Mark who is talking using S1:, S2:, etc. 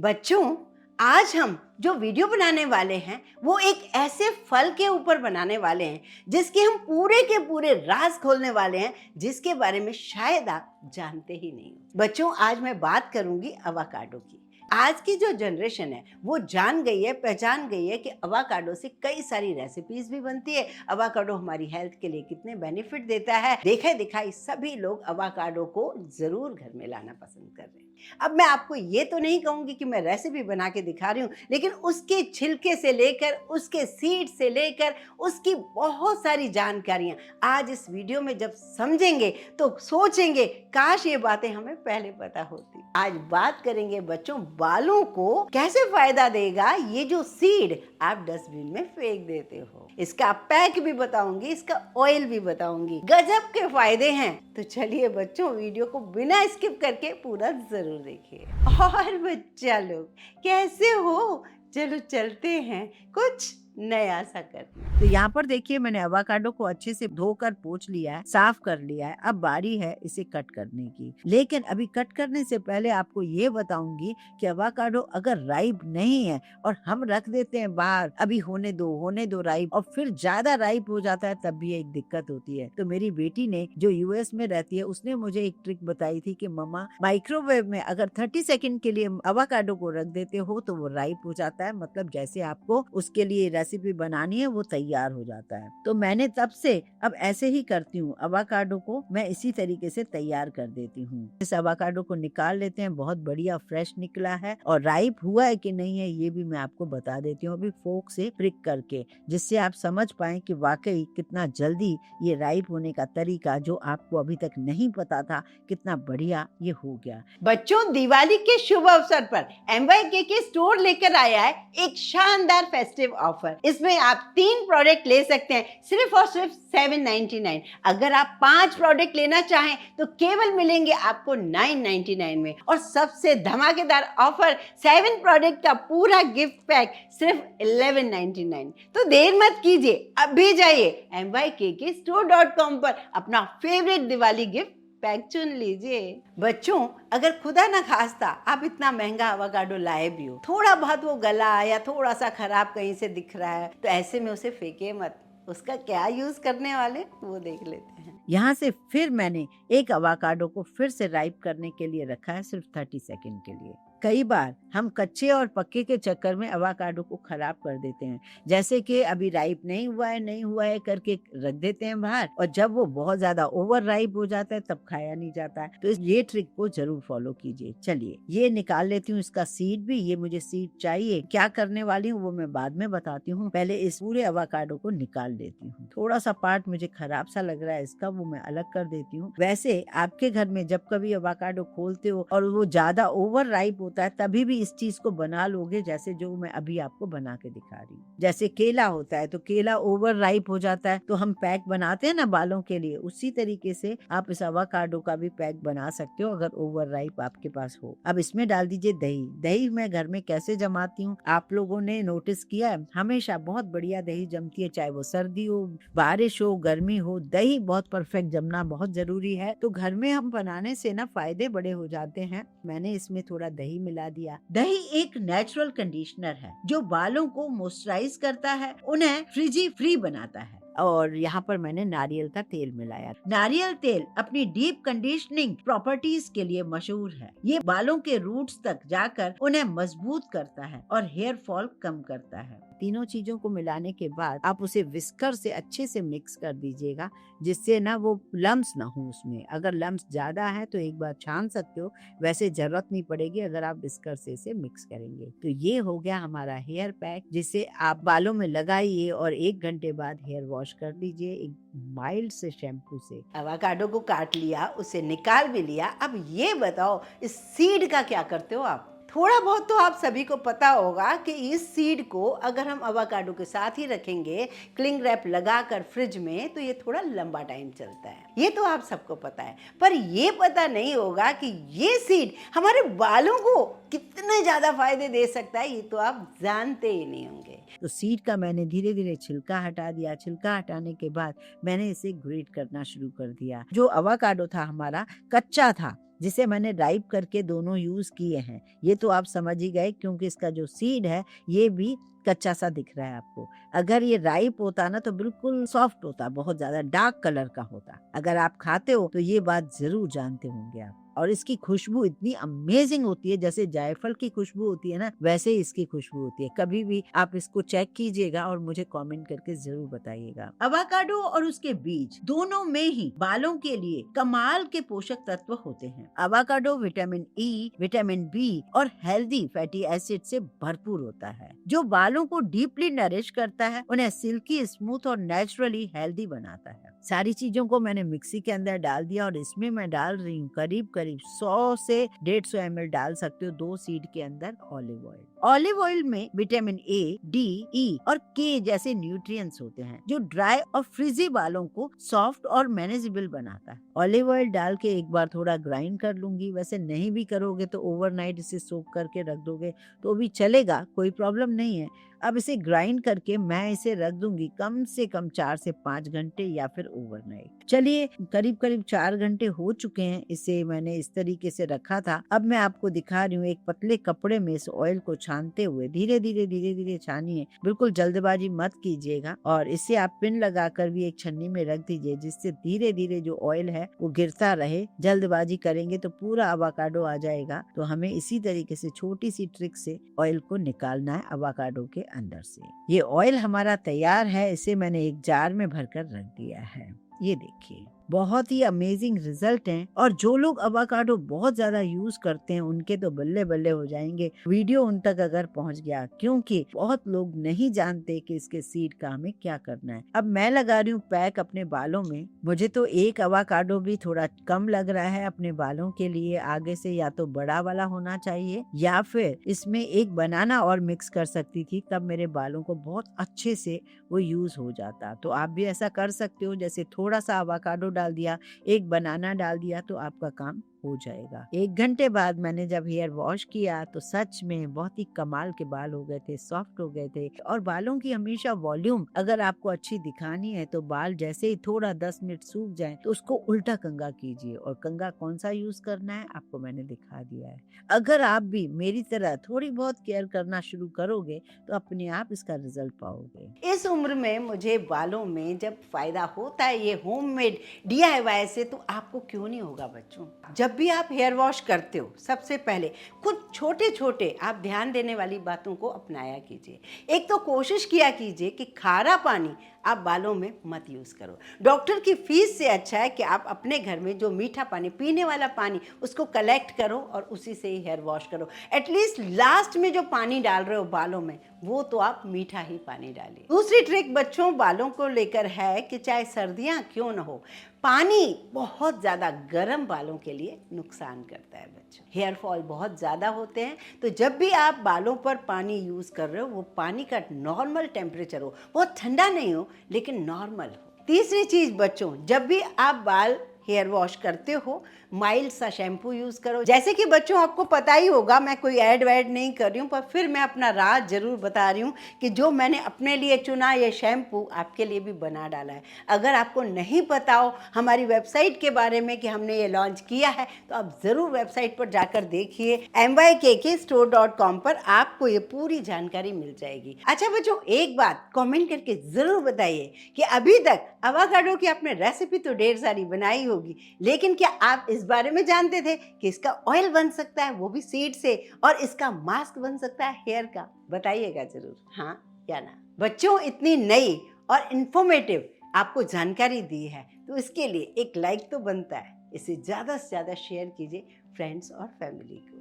S1: बच्चों, आज हम जो वीडियो बनाने वाले हैं वो एक ऐसे फल के ऊपर बनाने वाले हैं जिसके हम पूरे के पूरे राज खोलने वाले हैं, जिसके बारे में शायद आप जानते ही नहीं हो। बच्चों, आज मैं बात करूंगी अवाकाडो की। आज की जो जनरेशन है वो जान गई है, पहचान गई है कि अवाकाडो से कई सारी रेसिपीज भी बनती है। अवाकाडो हमारी हेल्थ के लिए कितने बेनिफिट देता है, देखे दिखाई सभी लोग अवाकाडो को जरूर घर में लाना पसंद कर रहे हैं। अब मैं आपको ये तो नहीं कहूंगी कि मैं रेसिपी बना के दिखा रही हूँ, लेकिन उसके छिलके से लेकर, उसके सीड से लेकर, उसकी बहुत सारी जानकारियां आज इस वीडियो में जब समझेंगे तो सोचेंगे काश ये बातें हमें पहले पता होती। आज बात करेंगे बच्चों, बालों को कैसे फायदा देगा ये जो सीड आप डस्टबिन में फेंक देते हो। इसका पैक भी बताऊंगी, इसका ऑयल भी बताऊंगी, गजब के फायदे हैं। तो चलिए बच्चों, वीडियो को बिना स्किप करके पूरा जरूर देखिए। और बच्चा लोग कैसे हो, चलो चलते हैं कुछ नया सा करने।
S2: तो यहाँ पर देखिए, मैंने अवाकाडो को अच्छे से धोकर पोंछ लिया है, साफ कर लिया है। अब बारी है इसे कट करने की। लेकिन अभी कट करने से पहले आपको ये बताऊंगी कि अवाकाडो अगर राइप नहीं है और हम रख देते हैं बाहर, अभी होने दो राइप, और फिर ज्यादा राइप हो जाता है, तब भी एक दिक्कत होती है। तो मेरी बेटी ने, जो यूएस में रहती है, उसने मुझे एक ट्रिक बताई थी कि मम्मा, माइक्रोवेव में अगर 30 सेकंड के लिए अवाकाडो को रख देते हो तो वो राइप हो जाता है, मतलब जैसे आपको उसके लिए रेसिपी बनानी है वो तैयार हो जाता है। तो मैंने तब से अब ऐसे ही करती हूँ, अवाकाडो को मैं इसी तरीके से तैयार कर देती हूँ। इस अवाकाडो को निकाल लेते हैं, बहुत बढ़िया फ्रेश निकला है, और राइप हुआ है कि नहीं है ये भी मैं आपको बता देती हूँ अभी फोक से प्रिक करके, जिससे आप समझ पाए कि वाकई कितना जल्दी ये राइप होने का तरीका, जो आपको अभी तक नहीं पता था, कितना बढ़िया ये हो गया।
S1: बच्चों, दिवाली के शुभ अवसर पर MYK के स्टोर लेकर आया है एक शानदार फेस्टिव ऑफर। इसमें आप 3 प्रोडक्ट ले सकते हैं सिर्फ और सिर्फ 799। अगर आप 5 प्रोडक्ट लेना चाहें तो केवल मिलेंगे आपको 999 में। और सबसे धमाकेदार ऑफर, 7 प्रोडक्ट का पूरा गिफ्ट पैक सिर्फ 1199। तो देर मत कीजिए, अभी जाइए mykkstore.com पर अपना फेवरेट दिवाली गिफ्ट पैक चुन लीजिए। बच्चों, अगर खुदा ना खास्ता आप इतना महंगा अवाकाडो लाए भी हो, थोड़ा बहुत वो गला या थोड़ा सा खराब कहीं से दिख रहा है, तो ऐसे में उसे फेंके मत। उसका क्या यूज करने वाले वो देख लेते हैं।
S2: यहाँ से फिर मैंने एक अवाकाडो को फिर से राइप करने के लिए रखा है, सिर्फ 30 सेकंड के लिए। कई बार हम कच्चे और पक्के के चक्कर में अवाकाडो को खराब कर देते हैं, जैसे कि अभी राइप नहीं हुआ है करके रख देते हैं बाहर, और जब वो बहुत ज्यादा ओवर राइप हो जाता है तब खाया नहीं जाता है। तो ये ट्रिक को जरूर फॉलो कीजिए। चलिए ये निकाल लेती हूँ, इसका सीड भी, ये मुझे सीड चाहिए। क्या करने वाली हूँ वो मैं बाद में बताती हूँ, पहले इस पूरे अवाकाडो को निकाल देती हूँ। थोड़ा सा पार्ट मुझे खराब सा लग रहा है इसका, वो मैं अलग कर देती हूँ। वैसे आपके घर में जब कभी अवाकाडो खोलते हो और वो ज्यादा ओवर राइप होता है, तभी भी इस चीज को बना लोगे, जैसे जो मैं अभी आपको बना के दिखा रही हूँ। जैसे केला होता है, तो केला ओवर राइप हो जाता है तो हम पैक बनाते हैं ना बालों के लिए, उसी तरीके से आप इस अवाकाडो का भी पैक बना सकते हो अगर ओवर राइप आपके पास हो। अब इसमें डाल दीजिए दही। दही मैं घर में कैसे जमाती हूँ आप लोगों ने नोटिस किया है? हमेशा बहुत बढ़िया दही जमती है, चाहे वो सर्दी हो, बारिश हो, गर्मी हो, दही बहुत परफेक्ट जमना बहुत जरूरी है। तो घर में हम बनाने से ना फायदे बड़े हो जाते हैं। मैंने इसमें थोड़ा दही मिला दिया। दही एक नेचुरल कंडीशनर है जो बालों को मॉइस्चराइज करता है, उन्हें फ्रिजी फ्री बनाता है। और यहाँ पर मैंने नारियल का तेल मिलाया। नारियल तेल अपनी डीप कंडीशनिंग प्रॉपर्टीज के लिए मशहूर है। ये बालों के रूट्स तक जाकर उन्हें मजबूत करता है और हेयर फॉल कम करता है। तीनों चीजों को मिलाने के बाद आप उसे विस्कर से अच्छे से मिक्स कर दीजिएगा, जिससे ना वो लम्स ना हो उसमें। अगर लम्स ज्यादा है तो एक बार छान सकते हो, वैसे जरूरत नहीं पड़ेगी अगर आप विस्कर से इसे मिक्स करेंगे। तो ये हो गया हमारा हेयर पैक, जिसे आप बालों में लगाइए और 1 घंटे बाद हेयर वॉश कर लीजिए एक माइल्ड से शैम्पू से।
S1: अवाकाडो को काट लिया, उसे निकाल भी लिया। अब ये बताओ, इस सीड का क्या करते हो आप? थोड़ा बहुत तो आप सभी को पता होगा कि इस सीड को अगर हम अवाकाडो के साथ ही रखेंगे क्लिंग रैप लगाकर फ्रिज में, तो ये थोड़ा लंबा टाइम चलता है। ये तो आप सबको पता है, पर ये पता नहीं होगा कि ये सीड हमारे बालों को कितने ज्यादा फायदे दे सकता है, ये तो आप जानते ही नहीं होंगे।
S2: तो सीड का मैंने धीरे धीरे छिलका हटा दिया। छिलका हटाने के बाद मैंने इसे ग्रेट करना शुरू कर दिया। जो अवाकाडो था हमारा कच्चा था, जिसे मैंने राइप करके दोनों यूज किए हैं। ये तो आप समझ ही गए क्योंकि इसका जो सीड है ये भी कच्चा सा दिख रहा है आपको। अगर ये राइप होता ना तो बिल्कुल सॉफ्ट होता, बहुत ज्यादा डार्क कलर का होता। अगर आप खाते हो तो ये बात जरूर जानते होंगे आप। और इसकी खुशबू इतनी अमेजिंग होती है, जैसे जायफल की खुशबू होती है ना, वैसे ही इसकी खुशबू होती है। कभी भी आप इसको चेक कीजिएगा और मुझे कमेंट करके जरूर बताइएगा। अवाकाडो और उसके बीज दोनों में ही बालों के लिए कमाल के पोषक तत्व होते हैं। Avocado vitamin E, vitamin B और हेल्दी फैटी एसिड से भरपूर होता है, जो बालों को डीपली नरिश करता है, उन्हें सिल्की, स्मूथ और नेचुरली हेल्दी बनाता है। सारी चीजों को मैंने मिक्सी के अंदर डाल दिया और इसमें मैं डाल रही हूँ करीब 100 से 150 ml डाल सकते हो 2 सीड के अंदर ऑलिव ऑयल। ऑलिव ऑयल में विटामिन ए, डी, ई और के जैसे न्यूट्रिएंट्स होते हैं, जो ड्राई और फ्रिजी बालों को सॉफ्ट और मैनेजेबल बनाता है। ऑलिव ऑयल डाल के एक बार थोड़ा ग्राइंड कर लूंगी। वैसे नहीं भी करोगे तो ओवरनाइट इसे सोक करके रख दोगे तो भी चलेगा, कोई प्रॉब्लम नहीं है। अब इसे ग्राइंड करके मैं इसे रख दूंगी कम से कम 4 से 5 घंटे या फिर ओवरनाइट। चलिए करीब 4 घंटे हो चुके हैं, इसे मैंने इस तरीके से रखा था। अब मैं आपको दिखा रही हूँ एक पतले कपड़े में इस ऑयल को छानते हुए। धीरे धीरे छानिए, बिल्कुल जल्दबाजी मत कीजिएगा। और इसे आप पिन लगाकर भी एक छन्नी में रख दीजिए, जिससे धीरे धीरे जो ऑयल है वो गिरता रहे। जल्दबाजी करेंगे तो पूरा अवाकाडो आ जाएगा। तो हमें इसी तरीके से छोटी सी ट्रिक से ऑयल को निकालना है अवाकाडो के अंदर से। ये ऑयल हमारा तैयार है, इसे मैंने एक जार में भरकर रख दिया है। ये देखिए बहुत ही अमेजिंग रिजल्ट हैं। और जो लोग अवाकाडो बहुत ज्यादा यूज करते हैं उनके तो बल्ले बल्ले हो जाएंगे, वीडियो उन तक अगर पहुंच गया, क्योंकि बहुत लोग नहीं जानते कि इसके सीड का हमें क्या करना है। अब मैं लगा रही हूँ पैक अपने बालों में। मुझे तो एक अवाकाडो भी थोड़ा कम लग रहा है अपने बालों के लिए। आगे से या तो बड़ा वाला होना चाहिए या फिर इसमें एक बनाना और मिक्स कर सकती थी, तब मेरे बालों को बहुत अच्छे से वो यूज हो जाता। तो आप भी ऐसा कर सकते हो, जैसे थोड़ा सा अवाकाडो डाल दिया, एक बनाना डाल दिया तो आपका काम हो जाएगा। 1 घंटे बाद मैंने जब हेयर वॉश किया तो सच में बहुत ही कमाल के बाल हो गए थे, सॉफ्ट हो गए थे। और बालों की हमेशा वॉल्यूम अगर आपको अच्छी दिखानी है तो बाल जैसे ही थोड़ा 10 मिनट सूख जाए तो उसको उल्टा कंघा कीजिए। और कंघा कौन सा यूज करना है आपको मैंने दिखा दिया है। अगर आप भी मेरी तरह थोड़ी बहुत केयर करना शुरू करोगे तो अपने आप इसका रिजल्ट पाओगे।
S1: इस उम्र में मुझे बालों में जब फायदा होता है ये होममेड DIY से, तो आपको क्यों नहीं होगा बच्चों। जब भी आप हेयर वॉश करते हो सबसे पहले खुद छोटे छोटे आप ध्यान देने वाली बातों को अपनाया कीजिए। एक तो कोशिश किया कीजिए कि खारा पानी आप बालों में मत यूज़ करो। डॉक्टर की फीस से अच्छा है कि आप अपने घर में जो मीठा पानी, पीने वाला पानी, उसको कलेक्ट करो और उसी से ही हेयर वॉश करो। एटलीस्ट लास्ट में जो पानी डाल रहे हो बालों में वो तो आप मीठा ही पानी डालिए। दूसरी ट्रिक बच्चों बालों को लेकर है कि चाहे सर्दियाँ क्यों न हो, पानी बहुत ज़्यादा गर्म बालों के लिए नुकसान करता है बच्चों। हेयर फॉल बहुत ज़्यादा होते हैं, तो जब भी आप बालों पर पानी यूज़ कर रहे हो वो पानी का नॉर्मल टेम्परेचर हो, बहुत ठंडा नहीं हो लेकिन नॉर्मल हो। तीसरी चीज़ बच्चों, जब भी आप बाल हेयर वॉश करते हो माइल्ड सा शैम्पू यूज़ करो। जैसे कि बच्चों आपको पता ही होगा, मैं कोई ऐड वैड नहीं कर रही हूँ, पर फिर मैं अपना राज ज़रूर बता रही हूँ कि जो मैंने अपने लिए चुना ये शैम्पू आपके लिए भी बना डाला है। अगर आपको नहीं पता हो हमारी वेबसाइट के बारे में कि हमने ये लॉन्च किया है तो आप ज़रूर वेबसाइट पर जाकर देखिए। mykkstore.com पर आपको ये पूरी जानकारी मिल जाएगी। अच्छा बच्चों, एक बात कमेंट करके ज़रूर बताइए कि अभी तक अवाकाडो की आपने रेसिपी तो ढेर सारी बनाई होगी, लेकिन क्या आप इस बारे में जानते थे कि इसका ऑयल बन सकता है, वो भी सीड से, और इसका मास्क बन सकता है हेयर का? बताइएगा जरूर, हाँ या ना। बच्चों, इतनी नई और इंफॉर्मेटिव आपको जानकारी दी है तो इसके लिए एक लाइक तो बनता है। इसे ज़्यादा से ज़्यादा शेयर कीजिए फ्रेंड्स और फैमिली को।